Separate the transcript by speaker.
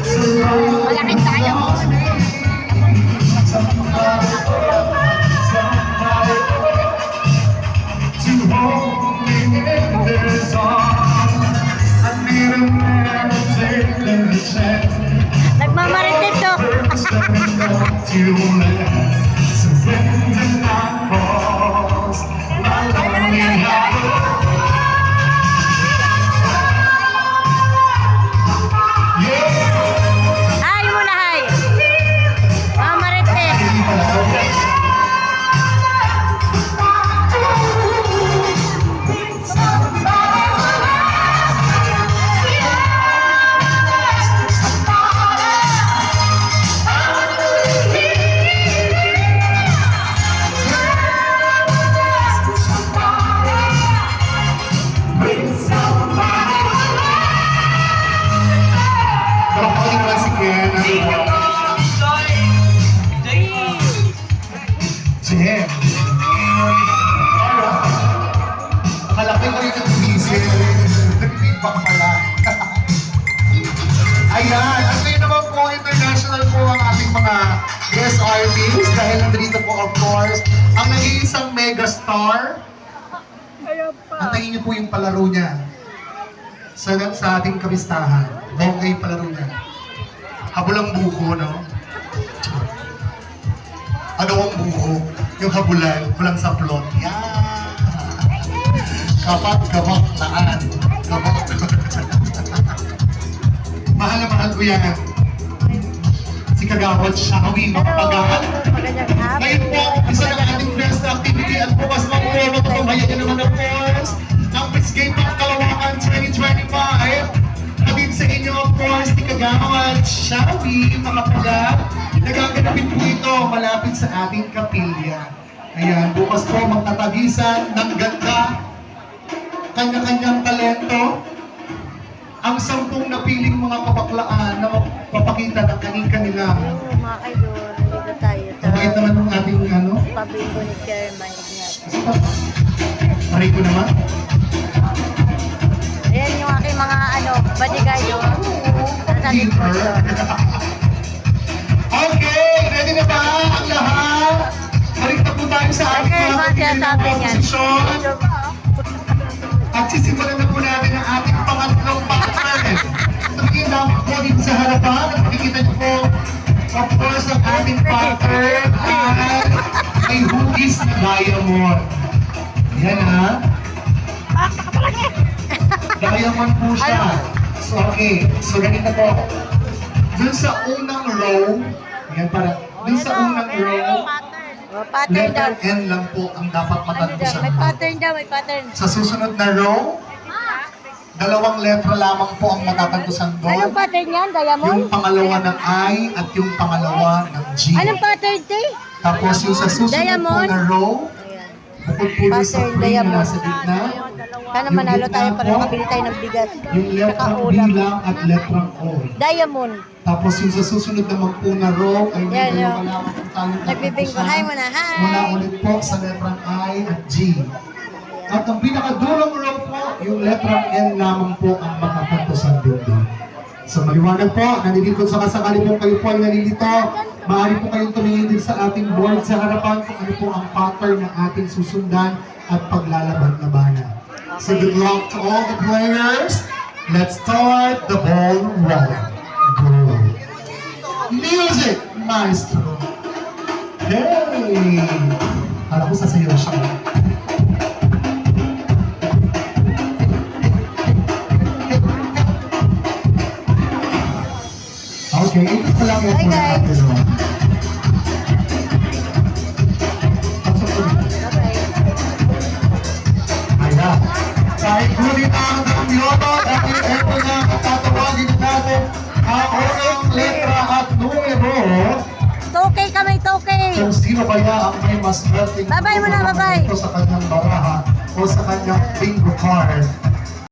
Speaker 1: Malaki tayo. Nagmamarites to. Ay mo na hay. Mamarites.
Speaker 2: Jem. Malaki ko yung nag-diesel. Nag-feedback pala. Ayan. At ngayon naman po, international po ang ating mga guest artists. Dahil nandito po, of course, ang nag-iisang megastar. Antayin niyo po yung palaro niya sa ating kabistahan. Okay, palaro niya. Habulang buko, no? Ano ang buko? Yung habulan, walang saplot. Yan! Kapat-kabak laan. Kabak. Mahal na mahal ko yan. Si Kagawad Shawi, makapagaan. Ngayon po, isa ng ating best activity at bukas mag-uwi, magkakabayan niya naman of course, ang Miss Game of Kalawakan 2025. Atid sa inyo, of course, ni Kagawad Shawi, makapagaan. Nagaganapin po ito malapit sa ating kapilya. Ayan, bukas po magtatagisan ng ganda, kanya-kanyang talento, ang 10 napiling mga kabaklaan na mapapakita ng kanilang.
Speaker 1: Mga idol, dito tayo sa
Speaker 2: Mabait naman ng ating ano?
Speaker 1: pabingo ni Chairman Ignacio.
Speaker 2: Maray ko naman.
Speaker 1: Ayan yung aking mga bodyguard doon. Nasa likod doon.
Speaker 2: Okay, ready na ba ang lahat? Balik na po tayo sa ating
Speaker 1: Okay,
Speaker 2: mga
Speaker 1: sabi yan.
Speaker 2: posisyon. At sisimulan na po natin ang ating pangatlong partner. Tumingin lang po dito sa harapan at makikita niyo po, of course, ang ating partner ay may hugis na diamond. Yan ha. Diamond po siya. So okay, so ganito po. Dun sa unang row, ayan para, dun sa unang row,
Speaker 1: Pattern daw.
Speaker 2: letter N lang po ang dapat matantusan
Speaker 1: May
Speaker 2: mo.
Speaker 1: pattern daw, may pattern.
Speaker 2: Sa susunod na row, 2 letra lamang po ang matatantusan
Speaker 1: Anong
Speaker 2: doon.
Speaker 1: pattern yan, Diamond?
Speaker 2: Yung pangalawa ng I at yung pangalawa ng G.
Speaker 1: Anong pattern, te?
Speaker 2: Tapos yung sa susunod po
Speaker 1: Diamond?
Speaker 2: na row, bukod po doon sa
Speaker 1: Pattern,
Speaker 2: free na
Speaker 1: diamond.
Speaker 2: nasa gitna,
Speaker 1: Sana manalo tayo para makabili tayo ng bigas.
Speaker 2: yung letrang B
Speaker 1: Nakaulam.
Speaker 2: lang at letrang O.
Speaker 1: Diamond.
Speaker 2: Tapos yung sa susunod naman po na row, ay may
Speaker 1: Yan,
Speaker 2: dalawa
Speaker 1: yan.
Speaker 2: lamang po tayong
Speaker 1: Nagbibingo.
Speaker 2: tatantusan.
Speaker 1: Hi muna, hi!
Speaker 2: Mula ulit po sa letrang I at G. At ang pinakadulong row po, yung letrang N lamang po ang makakantusan din doon. So maliwanag po, nanilikod sa kasakali po kayo po ay nalilito. Maaari po kayong tumingin din sa ating board sa harapan kung ano po ang pattern na ating susundan at paglalaban-labanan. So good luck to all the players. Let's start the ball rolling. Go. Music, maestro. Hey! Alam ko sasayaw siya. Okay, ito pa lang yung
Speaker 1: Hi, guys.
Speaker 2: Ayan. Kahit ngunit ang kamyoto, dahil ito na tatawagin natin ang unang letra at numero.
Speaker 1: Tokay kami, tokay!
Speaker 2: Kung sino kaya ang may mas swerte
Speaker 1: Bye-bye muna, bye-bye.
Speaker 2: sa kanyang baraha o sa kanyang bingo card.